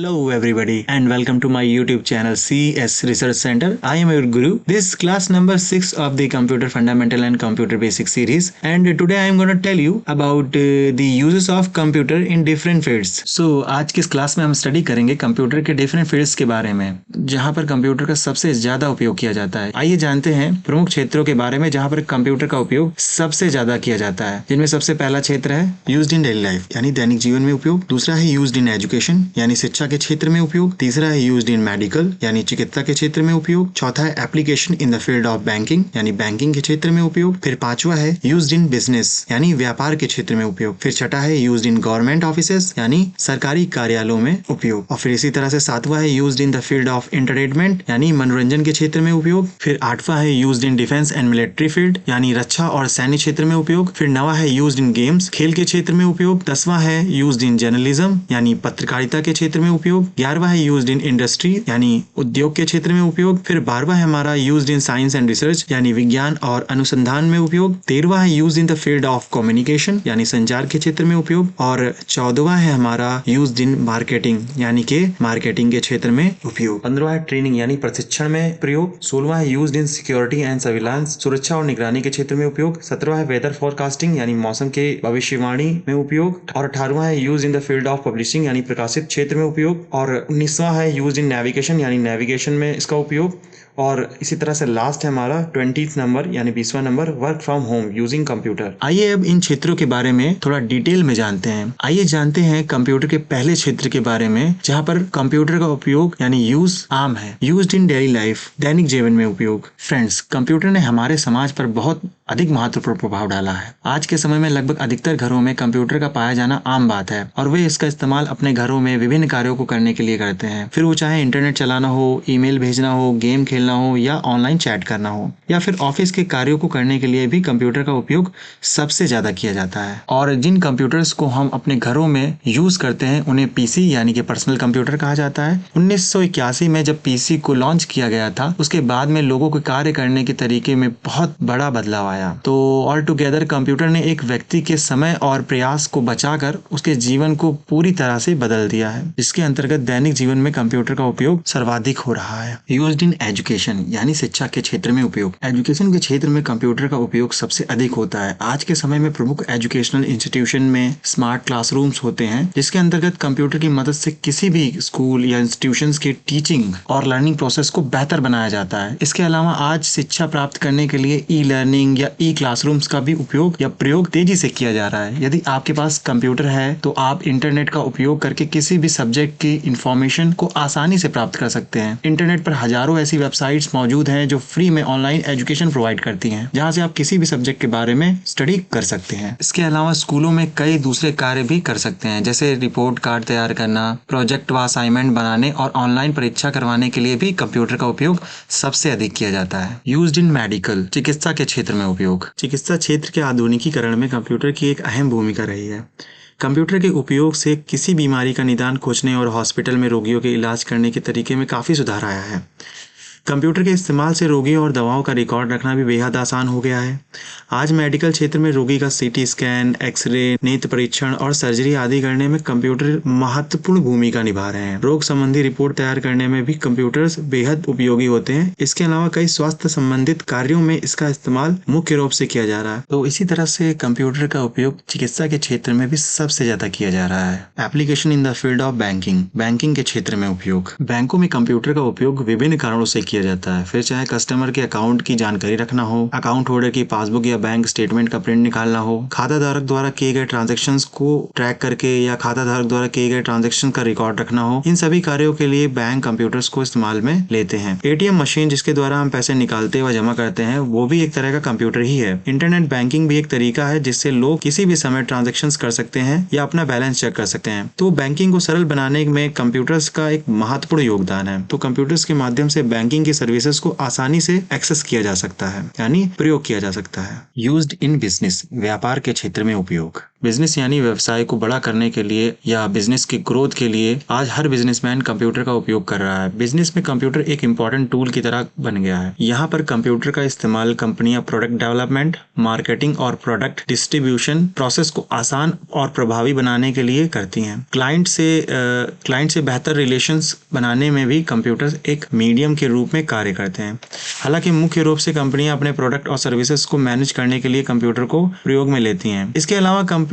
Hello everybody and welcome to my YouTube channel CS Research Center. I am your guru. This is class number 6 of the Computer Fundamental and Computer Basic series, and today I am going to tell you about the uses of computer in different fields. So आज की इस class में हम study करेंगे computer के different fields के बारे में जहाँ पर कंप्यूटर का सबसे ज्यादा उपयोग किया जाता है। आइए जानते हैं प्रमुख क्षेत्रों के बारे में जहाँ पर कंप्यूटर का उपयोग सबसे ज्यादा किया जाता है, जिनमें सबसे पहला क्षेत्र है यूज्ड इन डेली लाइफ यानी दैनिक जीवन में उपयोग। दूसरा है यूज्ड इन एजुकेशन यानी शिक्षा के क्षेत्र में उपयोग। तीसरा है यूज्ड इन मेडिकल यानी चिकित्सा के क्षेत्र में उपयोग। चौथा है application in the field of banking यानी बैंकिंग के क्षेत्र में उपयोग। फिर पांचवा है यूज्ड इन बिजनेस यानी व्यापार के क्षेत्र में उपयोग। फिर छठा है यूज्ड इन गवर्नमेंट ऑफिसेस यानी सरकारी कार्यालयों में उपयोग। और फिर इसी तरह से सातवां है used in the field of entertainment यानी मनोरंजन के क्षेत्र में उपयोग। फिर आठवां है used in defence and military field यानी रक्षा और सैन्य क्षेत्र में उपयोग। फिर नवा है यूज्ड इन गेम्स खेल के क्षेत्र में उपयोग। 10वां है यूज्ड इन जर्नलिज्म यानी पत्रकारिता के क्षेत्र में उपयोग। 11वां है यूज्ड इन इंडस्ट्री यानी उद्योग के क्षेत्र में उपयोग। फिर 12वां है हमारा used in science and research यानी विज्ञान और अनुसंधान में उपयोग। 13वां है used in the field of communication यानी संचार के क्षेत्र में उपयोग। और 14वां है हमारा यूज्ड इन मार्केटिंग यानी के मार्केटिंग के क्षेत्र में उपयोग। 15वां है ट्रेनिंग यानी प्रशिक्षण में प्रयोग। 16वां है used in security and surveillance सुरक्षा और निगरानी के क्षेत्र में उपयोग। 17वां है वेदर फोरकास्टिंग यानी मौसम के भविष्यवाणी में उपयोग। और 18वां है used in the field of publishing यानी प्रकाशित क्षेत्र में उपयोग। और 19वां है यूज्ड इन नेविगेशन यानी नेविगेशन में इसका उपयोग। और इसी तरह से लास्ट है हमारा 20th नंबर यानी 20वां number work from home using computer. आइए अब इन क्षेत्रों के बारे में थोड़ा डिटेल में जानते हैं। आइए जानते हैं कंप्यूटर के पहले क्षेत्र के बारे में जहाँ पर कंप्यूटर का उपयोग यानी यूज आम है। यूज्ड इन डेली लाइफ दैनिक जीवन में उपयोग। फ्रेंड्स, कंप्यूटर ने हमारे समाज पर बहुत अधिक महत्वपूर्ण प्रभाव डाला है। आज के समय में लगभग अधिकतर घरों में कंप्यूटर का पाया जाना आम बात है और वे इसका इस्तेमाल अपने घरों में विभिन्न कार्यों को करने के लिए करते हैं। फिर वो चाहे इंटरनेट चलाना हो, ईमेल भेजना हो, गेम खेलना हो या ऑनलाइन चैट करना हो या फिर ऑफिस के कार्यों को करने के लिए भी कंप्यूटर का उपयोग सबसे ज्यादा किया जाता है। और जिन कंप्यूटर्स को हम अपने घरों में यूज करते हैं उन्हें पीसी यानी कि पर्सनल कंप्यूटर कहा जाता है। 1981 में जब पीसी को लॉन्च किया गया था उसके बाद में लोगों के कार्य करने के तरीके में बहुत बड़ा बदलाव आया। तो ऑल टुगेदर कंप्यूटर ने एक व्यक्ति के समय और प्रयास को बचाकर उसके जीवन को पूरी तरह से बदल दिया है, जिसके अंतर्गत दैनिक जीवन में कंप्यूटर का उपयोग सर्वाधिक हो रहा है। यूज्ड इन एजुकेशन यानी शिक्षा के क्षेत्र में उपयोग। एजुकेशन के क्षेत्र में कंप्यूटर का उपयोग सबसे अधिक होता है। आज के समय में प्रमुख एजुकेशनल इंस्टीट्यूशन में स्मार्ट क्लासरूम्स होते हैं, जिसके अंतर्गत कंप्यूटर की मदद से किसी भी स्कूल या इंस्टीट्यूशंस की टीचिंग और लर्निंग प्रोसेस को बेहतर बनाया जाता है। इसके अलावा आज शिक्षा प्राप्त करने के लिए ई लर्निंग या ई क्लासरूम्स का भी उपयोग या प्रयोग तेजी से किया जा रहा है। यदि आपके पास कंप्यूटर है तो आप इंटरनेट का उपयोग करके किसी भी सब्जेक्ट की इंफॉर्मेशन को आसानी से प्राप्त कर सकते हैं। इंटरनेट पर हजारों ऐसी वेबसाइट्स मौजूद हैं जो फ्री में ऑनलाइन एजुकेशन प्रोवाइड करती हैं, जहां से आप किसी भी सब्जेक्ट के बारे में स्टडी कर सकते हैं। इसके अलावा स्कूलों में कई दूसरे कार्य भी कर सकते हैं, जैसे रिपोर्ट कार्ड तैयार करना, प्रोजेक्ट व असाइनमेंट बनाने और ऑनलाइन परीक्षा करवाने के लिए भी कंप्यूटर का उपयोग सबसे अधिक किया जाता है। यूज्ड इन मेडिकल चिकित्सा के क्षेत्र में उपयोग। चिकित्सा क्षेत्र के आधुनिकीकरण में कंप्यूटर की एक अहम भूमिका रही है। कंप्यूटर के उपयोग से किसी बीमारी का निदान खोजने और हॉस्पिटल में रोगियों के इलाज करने के तरीके में काफ़ी सुधार आया है। कंप्यूटर के इस्तेमाल से रोगियों और दवाओं का रिकॉर्ड रखना भी बेहद आसान हो गया है। आज मेडिकल क्षेत्र में रोगी का सीटी स्कैन, एक्सरे, नेत्र परीक्षण और सर्जरी आदि करने में कंप्यूटर महत्वपूर्ण भूमिका निभा रहे हैं। रोग संबंधी रिपोर्ट तैयार करने में भी कंप्यूटर्स बेहद उपयोगी होते हैं। इसके अलावा कई स्वास्थ्य संबंधित कार्यों में इसका इस्तेमाल मुख्य रूप से किया जा रहा है। तो इसी तरह से कंप्यूटर का उपयोग चिकित्सा के क्षेत्र में भी सबसे ज्यादा किया जा रहा है। Application in the field of banking banking के क्षेत्र में उपयोग। बैंकों में कंप्यूटर का उपयोग विभिन्न कारणों से किया जाता है। फिर चाहे कस्टमर के अकाउंट की जानकारी रखना हो, अकाउंट होल्डर की पासबुक या बैंक स्टेटमेंट का प्रिंट निकालना हो, खाता धारक द्वारा किए गए ट्रांजैक्शंस को ट्रैक करके या खाता धारक द्वारा किए गए ट्रांजैक्शन का रिकॉर्ड रखना हो, इन सभी कार्यों के लिए बैंक कंप्यूटर्स को इस्तेमाल में लेते हैं। एटीएम मशीन जिसके द्वारा हम पैसे निकालते व जमा करते हैं वो भी एक तरह का कंप्यूटर ही है। इंटरनेट बैंकिंग भी एक तरीका है जिससे लोग किसी भी समय ट्रांजेक्शन्स कर सकते हैं या अपना बैलेंस चेक कर सकते हैं। तो बैंकिंग को सरल बनाने में कंप्यूटर्स का एक महत्वपूर्ण योगदान है। तो कंप्यूटर्स के माध्यम से बैंकिंग की सर्विसेज को आसानी से एक्सेस किया जा सकता है यानी प्रयोग किया जा सकता है। यूज्ड इन बिजनेस व्यापार के क्षेत्र में उपयोग। बिजनेस यानी व्यवसाय को बड़ा करने के लिए या बिजनेस की ग्रोथ के लिए आज हर बिजनेसमैन कंप्यूटर का उपयोग कर रहा है। बिजनेस में कंप्यूटर एक इंपॉर्टेंट टूल की तरह बन गया है। यहाँ पर कंप्यूटर का इस्तेमाल कंपनियां प्रोडक्ट डेवलपमेंट, मार्केटिंग और प्रोडक्ट डिस्ट्रीब्यूशन प्रोसेस को आसान और प्रभावी बनाने के लिए करती हैं। क्लाइंट से बेहतर रिलेशंस बनाने में भी कंप्यूटर एक मीडियम के रूप में कार्य करते हैं। हालांकि मुख्य रूप से कंपनियां अपने प्रोडक्ट और सर्विसेज को मैनेज करने के लिए कंप्यूटर को प्रयोग में लेती हैं। इसके अलावा कंपनी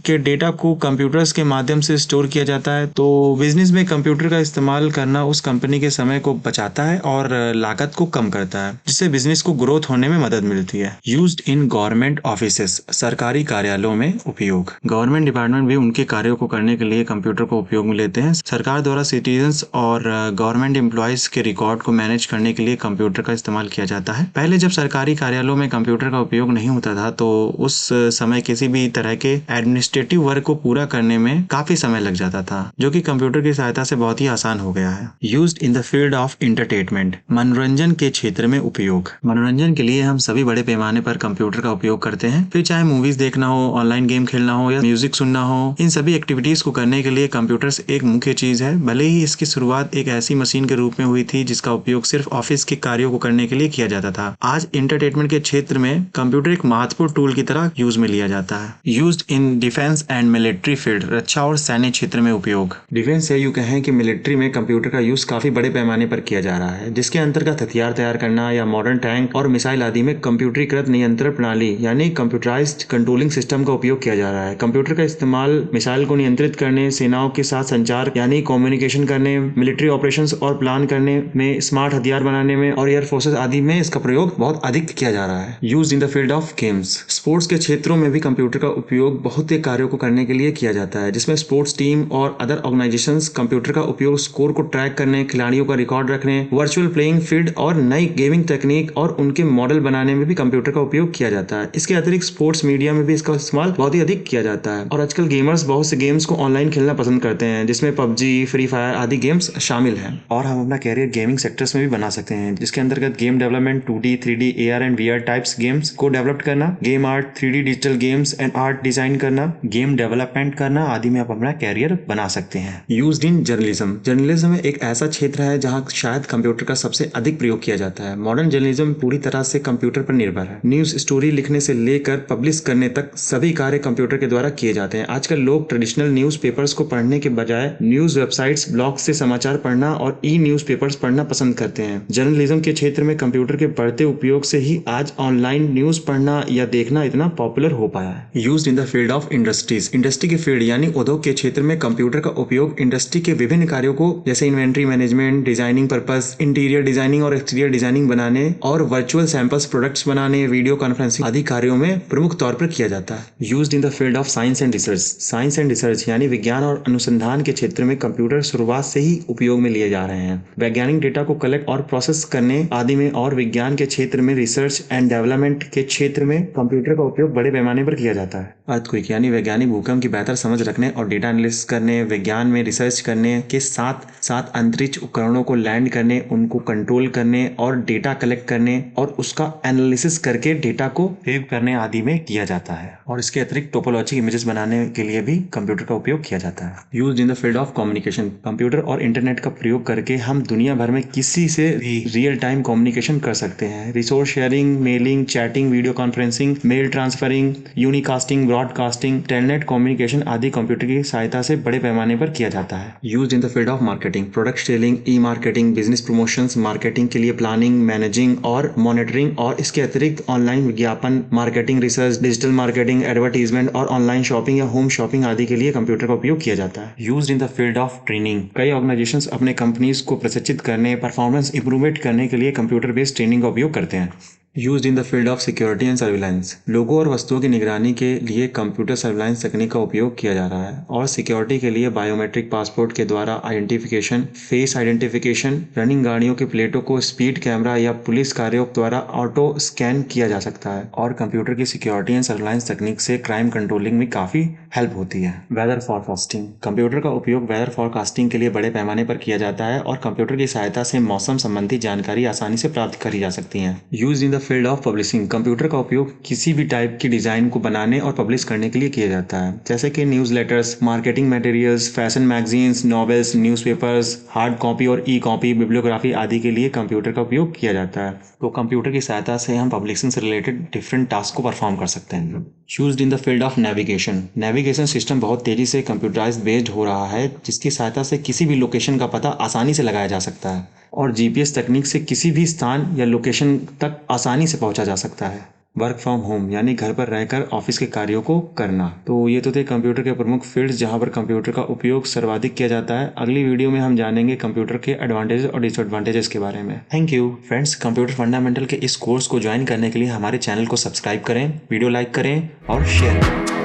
के डेटा को कंप्यूटर्स के माध्यम से स्टोर किया जाता है। तो बिजनेस में कंप्यूटर का इस्तेमाल करना उस कंपनी के समय को बचाता है और लागत को कम करता है, जिससे बिजनेस को ग्रोथ होने में मदद मिलती है। यूज्ड इन गवर्नमेंट ऑफिसेस, सरकारी कार्यालयों में उपयोग। गवर्नमेंट डिपार्टमेंट भी उनके कार्यों को करने के लिए कंप्यूटर को उपयोग में लेते हैं। सरकार द्वारा सिटीजन्स और गवर्नमेंट एम्प्लॉयज के रिकॉर्ड को मैनेज करने के लिए कंप्यूटर का इस्तेमाल किया जाता है। पहले जब सरकारी कार्यालयों में कंप्यूटर का उपयोग नहीं होता था तो उस समय किसी भी तरह के एडमिनिस्ट्रेटिव वर्क को पूरा करने में काफी समय लग जाता था, जो कि कंप्यूटर की सहायता से बहुत ही आसान हो गया है। Used in the field of entertainment, मनोरंजन के क्षेत्र में उपयोग। मनोरंजन के लिए हम सभी बड़े पैमाने पर कंप्यूटर का उपयोग करते हैं। फिर चाहे मूवीज देखना हो, ऑनलाइन गेम खेलना हो या म्यूजिक सुनना हो, इन सभी एक्टिविटीज को करने के लिए कंप्यूटर्स एक मुख्य चीज है। भले ही इसकी शुरुआत एक ऐसी मशीन के रूप में हुई थी जिसका उपयोग सिर्फ ऑफिस के कार्यों को करने के लिए किया जाता था, आज एंटरटेनमेंट के क्षेत्र में कंप्यूटर एक महत्वपूर्ण टूल की तरह यूज में लिया जाता है। Used in defence and military field, रक्षा और सैन्य क्षेत्र में उपयोग। डिफेंस है, यूं कहें कि मिलिट्री में कंप्यूटर का यूज काफी बड़े पैमाने पर किया जा रहा है, जिसके अंतर्गत हथियार तैयार करना या मॉडर्न टैंक और मिसाइल आदि में कंप्यूटरीकृत नियंत्रण प्रणाली यानी कंप्यूटराइज्ड कंट्रोलिंग सिस्टम का उपयोग किया जा रहा है। कंप्यूटर का इस्तेमाल मिसाइल को नियंत्रित करने, सेनाओं के साथ संचार यानी कम्युनिकेशन करने, मिलिट्री ऑपरेशंस और प्लान करने में, स्मार्ट हथियार बनाने में और एयर फोर्सेस आदि में इसका प्रयोग बहुत अधिक किया जा रहा है। Used in the field of games, sports के क्षेत्रों में भी कंप्यूटर का उपयोग बहुत से कार्यों को करने के लिए किया जाता है, जिसमें स्पोर्ट्स टीम और अदर ऑर्गेनाइजेशंस कंप्यूटर का उपयोग स्कोर को ट्रैक करने, खिलाड़ियों का रिकॉर्ड रखने, वर्चुअल प्लेइंग फील्ड और नई गेमिंग टेक्निक और उनके मॉडल बनाने में भी कंप्यूटर का उपयोग किया जाता है। इसके अतिरिक्त स्पोर्ट्स मीडिया में भी इसका इस्तेमाल बहुत ही अधिक किया जाता है और आजकल गेमर्स बहुत से गेम्स को ऑनलाइन खेलना पसंद करते हैं, जिसमें पबजी, फ्री फायर आदि गेम्स शामिल हैं। और हम अपना कैरियर गेमिंग सेक्टर्स में भी बना सकते हैं, जिसके अंतर्गत game development, 2D, 3D, AR and VR types games को डेवलप करना, game art, 3D digital games and art design करना, गेम डेवलपमेंट करना आदि में आप अपना कैरियर बना सकते हैं। यूज्ड इन जर्नलिज्म, जर्नलिज्म एक ऐसा क्षेत्र है जहां शायद कंप्यूटर का सबसे अधिक प्रयोग किया जाता है। मॉडर्न जर्नलिज्म पूरी तरह से कंप्यूटर पर निर्भर है। न्यूज स्टोरी लिखने से लेकर पब्लिश करने तक सभी कार्य कंप्यूटर के द्वारा किए जाते हैं। आजकल लोग ट्रेडिशनल न्यूज पेपर्स को पढ़ने के बजाय न्यूज वेबसाइट्स, ब्लॉग से समाचार पढ़ना और न्यूज पेपर्स पढ़ना पसंद करते हैं। जर्नलिज्म के क्षेत्र में कंप्यूटर के बढ़ते उपयोग से ही आज ऑनलाइन न्यूज पढ़ना या देखना इतना पॉपुलर हो पाया है। Used in the field of industries, industry के फील्ड यानी उद्योग के क्षेत्र में कंप्यूटर का उपयोग इंडस्ट्री के विभिन्न कार्यों को जैसे inventory management, designing purpose, interior designing और एक्सटीरियर डिजाइनिंग बनाने और वर्चुअल सैंपल्स प्रोडक्ट्स बनाने, वीडियो कॉन्फ्रेंसिंग आदि कार्यों में प्रमुख तौर पर किया जाता है। Used in the field of science and research, science and research यानी विज्ञान और अनुसंधान के क्षेत्र में कंप्यूटर शुरुआत से ही उपयोग में लिए जा रहे हैं। वैज्ञानिक डेटा को कलेक्ट और प्रोसेस करने आदि में और विज्ञान के क्षेत्र में, रिसर्च एंड डेवलपमेंट के क्षेत्र में कंप्यूटर का उपयोग बड़े पैमाने पर किया जाता है। अर्थक्वेक यानी वैज्ञानिक भूकंप की बेहतर समझ रखने और डेटा एनालिसिस करने, विज्ञान में रिसर्च करने के साथ साथ अंतरिक्ष उपकरणों को लैंड करने, उनको कंट्रोल करने और डेटा कलेक्ट करने और उसका एनालिसिस करके डेटा को सेव करने आदि में किया जाता है। और इसके अतिरिक्त टोपोलॉजी इमेजेस बनाने के लिए भी कंप्यूटर का उपयोग किया जाता है। Used in the field of communication, computer और इंटरनेट का प्रयोग करके हम दुनिया भर में किसी से भी रियल टाइम कम्युनिकेशन कर सकते हैं। Resource sharing, mailing, chatting, video conferencing, mail transferring, unicasting, broadcasting, telnet communication आदि कंप्यूटर की सहायता से बड़े पैमाने पर किया जाता है। Used in the field of marketing, product selling, e marketing, business promotions, marketing के लिए प्लानिंग, मैनेजिंग और मॉनिटरिंग और इसके अतिरिक्त ऑनलाइन विज्ञापन, marketing research, digital marketing, advertisement और ऑनलाइन शॉपिंग या होम शॉपिंग आदि के लिए कंप्यूटर का उपयोग किया जाता है। Used in the field of training, कई ऑर्गेनाइजेशंस अपने कंपनीज को प्रशिक्षित करने, परफॉर्मेंस इंप्रूवमेंट करने के लिए कंप्यूटर बेस्ड ट्रेनिंग का उपयोग करते हैं। Used in the field of security and surveillance, लोगों और वस्तुओं की निगरानी के लिए कंप्यूटर सर्विलांस तकनीक का उपयोग किया जा रहा है और सिक्योरिटी के लिए बायोमेट्रिक पासपोर्ट के द्वारा आइडेंटिफिकेशन, फेस आइडेंटिफिकेशन, रनिंग गाड़ियों के प्लेटों को स्पीड कैमरा या पुलिस कार्यों द्वारा ऑटो स्कैन किया जा सकता है। और कंप्यूटर की सिक्योरिटी एंड सर्विलांस तकनीक से क्राइम कंट्रोलिंग में काफी हेल्प होती है। वेदर फॉरकास्टिंग, कंप्यूटर का उपयोग वेदर फॉरकास्टिंग के लिए बड़े पैमाने पर किया जाता है और कंप्यूटर की सहायता से मौसम संबंधी जानकारी आसानी से प्राप्त करी जा सकती है। Used in the field of publishing. Computer का उपयोग किसी भी टाइप की डिजाइन को बनाने और पब्लिश करने के लिए किया जाता है, जैसे कि newsletters, marketing materials, fashion magazines, novels, newspapers, hard copy और ई कॉपी, बिब्लियोग्राफी आदि के लिए कंप्यूटर का उपयोग किया जाता है। तो कंप्यूटर की सहायता से हम पब्लिशिंग से रिलेटेड डिफरेंट टास्क को परफॉर्म कर सकते हैं। Used in the field of navigation. Navigation system बहुत तेजी से कंप्यूटराइज्ड बेस्ड हो रहा है, जिसकी सहायता से किसी भी लोकेशन का पता आसानी से लगाया जा सकता है और जीपीएस तकनीक से किसी भी स्थान या लोकेशन तक आसानी से पहुंचा जा सकता है। वर्क फ्रॉम होम यानी घर पर रहकर ऑफिस के कार्यों को करना। तो ये तो थे कंप्यूटर के प्रमुख फील्ड्स जहां पर कंप्यूटर का उपयोग सर्वाधिक किया जाता है। अगली वीडियो में हम जानेंगे कंप्यूटर के एडवांटेजेस और डिसएडवांटेजेस के बारे में। Thank you friends. Computer fundamental के इस कोर्स को ज्वाइन करने के लिए हमारे चैनल को सब्सक्राइब करें, वीडियो लाइक करें और शेयर करें।